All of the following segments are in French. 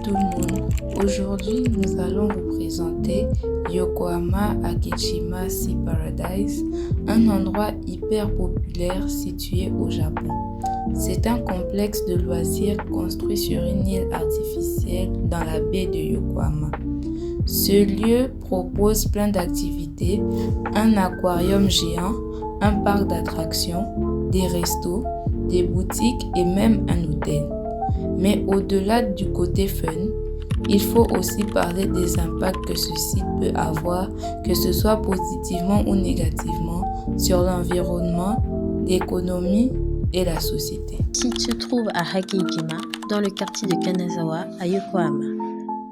tout le monde. Aujourd'hui, nous allons vous présenter Yokohama Akejima Sea Paradise, un endroit hyper populaire situé au Japon. C'est un complexe de loisirs construit sur une île artificielle dans la baie de Yokohama. Ce lieu propose plein d'activités, un aquarium géant, un parc d'attractions, des restos, des boutiques et même un hôtel. Mais au-delà du côté fun, il faut aussi parler des impacts que ce site peut avoir, que ce soit positivement ou négativement, sur l'environnement, l'économie et la société. Le site se trouve à Akejima, dans le quartier de Kanazawa, à Yokohama.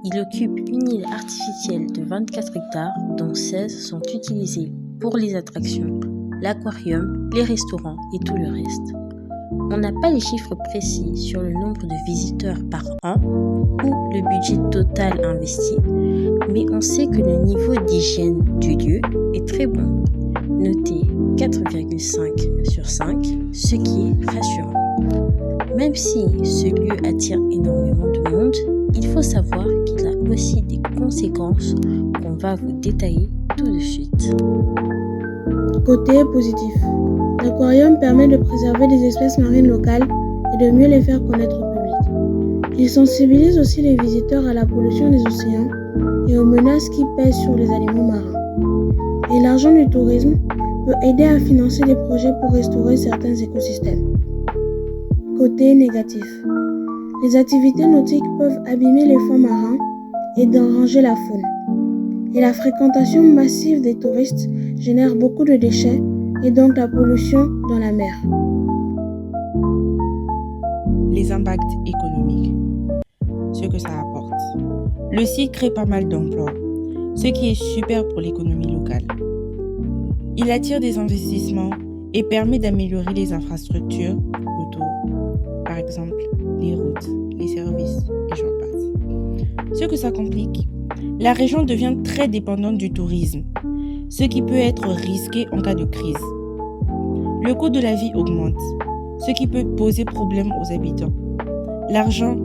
Il occupe une île artificielle de 24 hectares, dont 16 sont utilisés pour les attractions, l'aquarium, les restaurants et tout le reste. On n'a pas les chiffres précis sur le nombre de visiteurs par an ou le budget total investi, mais on sait que le niveau d'hygiène du lieu est très bon, noté 4,5 sur 5, ce qui est rassurant. Même si ce lieu attire énormément de monde, il faut savoir qu'il a aussi des conséquences qu'on va vous détailler tout de suite. Côté positif, l'aquarium permet de préserver des espèces marines locales et de mieux les faire connaître au public. Il sensibilise aussi les visiteurs à la pollution des océans et aux menaces qui pèsent sur les animaux marins. Et l'argent du tourisme peut aider à financer des projets pour restaurer certains écosystèmes. Côté négatif, les activités nautiques peuvent abîmer les fonds marins et déranger la faune. Et la fréquentation massive des touristes génère beaucoup de déchets et donc la pollution dans la mer. Les impacts économiques, ce que ça apporte. Le site crée pas mal d'emplois, ce qui est super pour l'économie locale. Il attire des investissements et permet d'améliorer les infrastructures autour, par exemple les routes, les services et j'en passe. Ce que ça complique, la région devient très dépendante du tourisme, ce qui peut être risqué en cas de crise. Le coût de la vie augmente, ce qui peut poser problème aux habitants. L'argent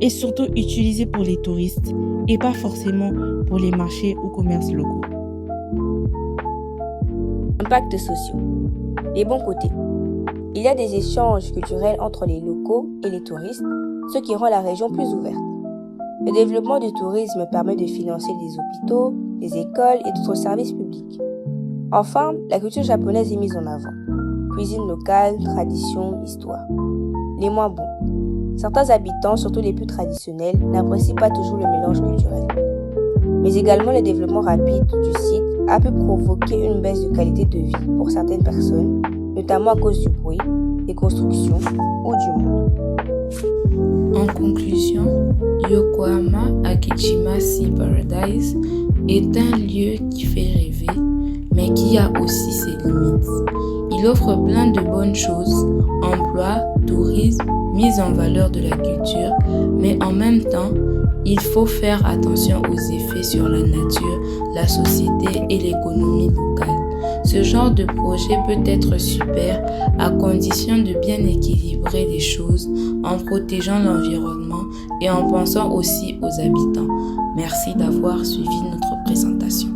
est surtout utilisé pour les touristes et pas forcément pour les marchés ou commerces locaux. Impacts sociaux. Les bons côtés. Il y a des échanges culturels entre les locaux et les touristes, ce qui rend la région plus ouverte. Le développement du tourisme permet de financer des hôpitaux, des écoles et d'autres services publics. Enfin, la culture japonaise est mise en avant. Cuisine locale, tradition, histoire. Les moins bons. Certains habitants, surtout les plus traditionnels, n'apprécient pas toujours le mélange culturel. Mais également le développement rapide du site a pu provoquer une baisse de qualité de vie pour certaines personnes, notamment à cause du bruit, des constructions ou du monde. En conclusion, Yokohama Akejima Sea Paradise est un lieu qui fait rêver, mais qui a aussi ses limites. Il offre plein de bonnes choses, emploi, tourisme, mise en valeur de la culture, mais en même temps, il faut faire attention aux effets sur la nature, la société et l'économie locale. Ce genre de projet peut être super à condition de bien équilibrer les choses en protégeant l'environnement et en pensant aussi aux habitants. Merci d'avoir suivi notre présentation.